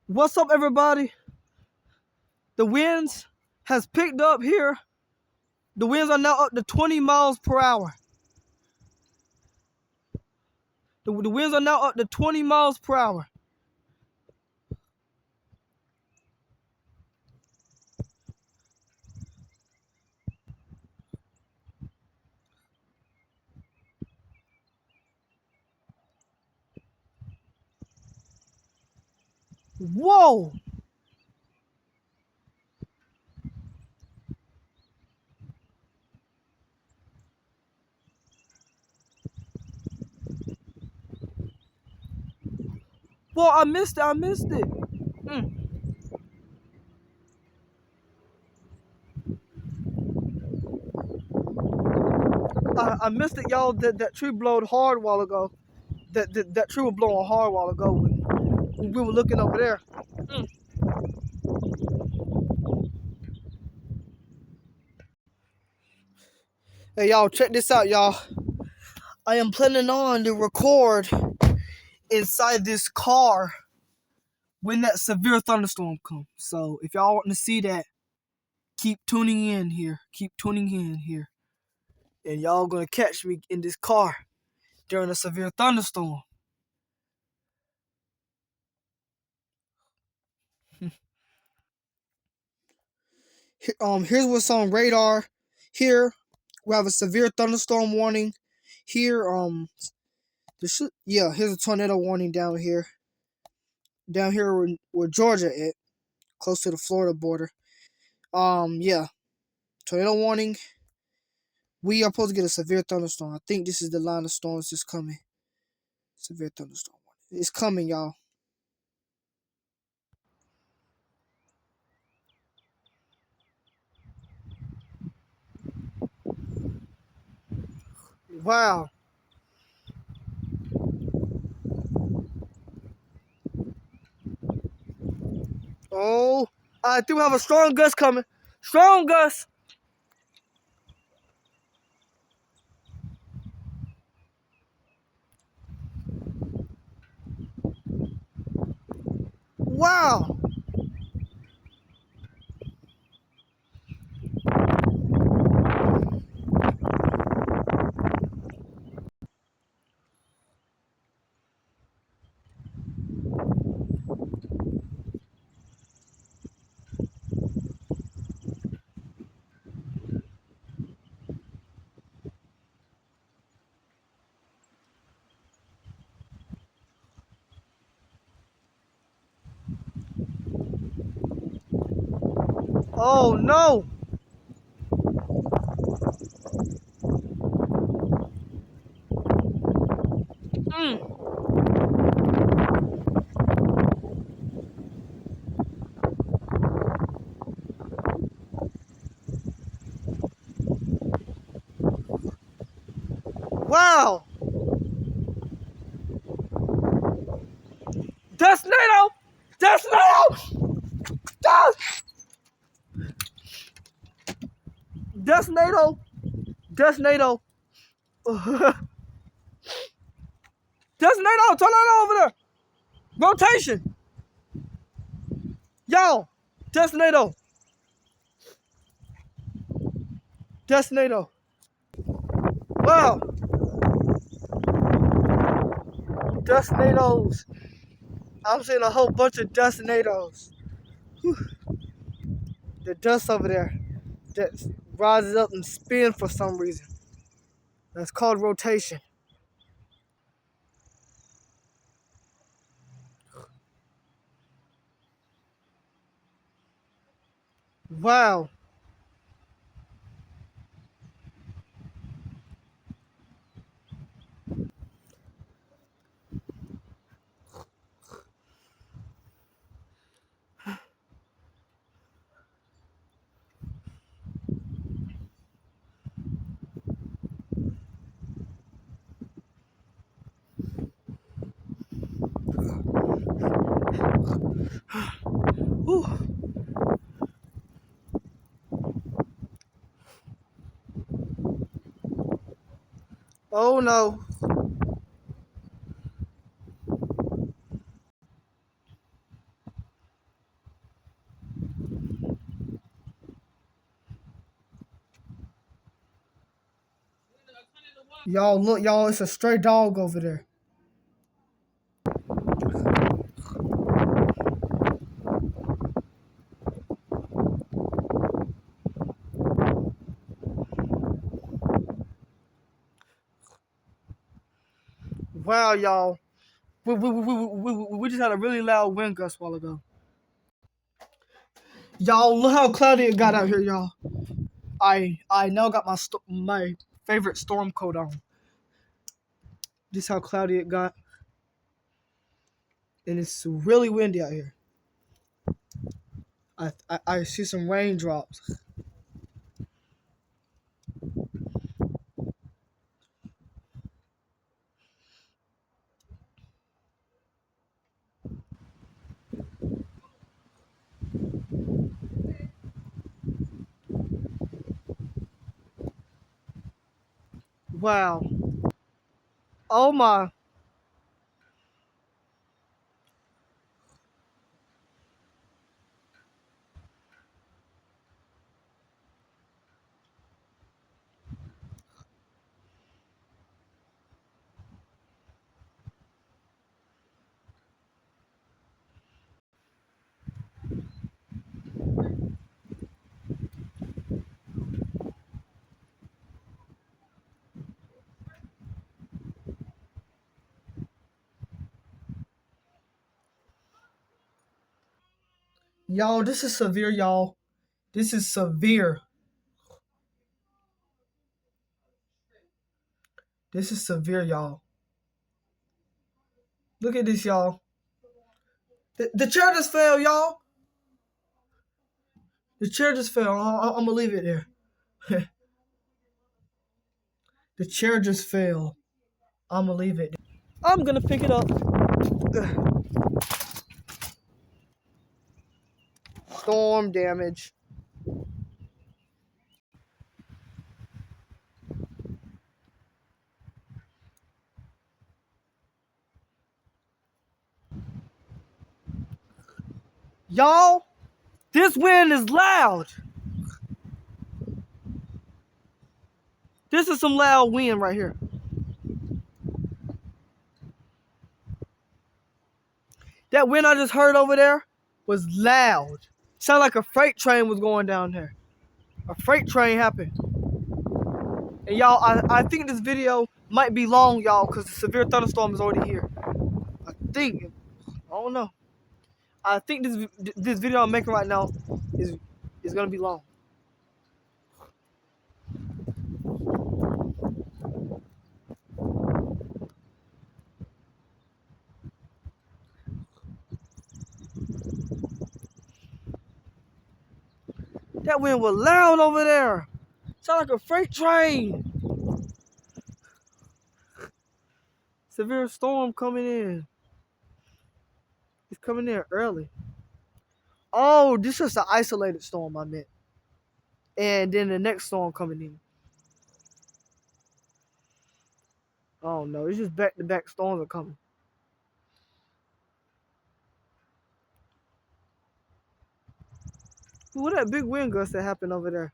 What's up, everybody? The winds has picked up here. The winds are now up to 20 miles per hour. The winds are now up to 20 miles per hour. Whoa! Whoa, I missed it. I missed it, y'all. That tree blowed hard a while ago. That tree was blowing hard a while ago when we were looking over there. Hey, y'all, check this out, y'all. I am planning on to record inside this car when that severe thunderstorm comes. So if y'all want to see that, keep tuning in here. And y'all gonna catch me in this car during a severe thunderstorm. Here's what's on radar. Here we have a severe thunderstorm warning. Here, here's a tornado warning down here. Down here where Georgia at, close to the Florida border. Tornado warning. We are supposed to get a severe thunderstorm. I think this is the line of storms that's coming. Severe thunderstorm warning. It's coming, y'all. Wow. Oh, I think we have a strong gust coming. Strong gust. Wow. Oh no. Wow. Dust NATO. Dust NATO. Dust. Dust NATO. Dust NATO. Dust NATO. Turn it over there. Rotation. Y'all. Dust NATO. Dust NATO. Wow. Dust NATOs. I'm seeing a whole bunch of dust NATOs. The dust over there that rises up and spins for some reason. That's called rotation. Wow. Whew. Oh no. Y'all look, y'all, it's a stray dog over there. Wow, y'all. We just had a really loud wind gust a while ago. Y'all, look how cloudy it got out here, y'all. I now got my favorite storm coat on. Just how cloudy it got. And it's really windy out here. I see some raindrops. Wow. Oh my. Y'all, this is severe, y'all. This is severe. This is severe, y'all. Look at this, y'all. The chair just fell, y'all. The chair just fell. I'm gonna leave it there. The chair just fell. I'm gonna leave it. I'm gonna pick it up. Storm damage. Y'all, this wind is loud. This is some loud wind right here. That wind I just heard over there was loud. Sounded like a freight train was going down there. A freight train happened. And y'all, I think this video might be long, y'all, because the severe thunderstorm is already here. I think. I don't know. I think this video I'm making right now is gonna be long. That wind was loud over there. Sound like a freight train. Severe storm coming in. It's coming in early. Oh, this is an isolated storm I meant. And then the next storm coming in. Oh no, it's just back-to-back storms are coming. What that big wind gust that happened over there?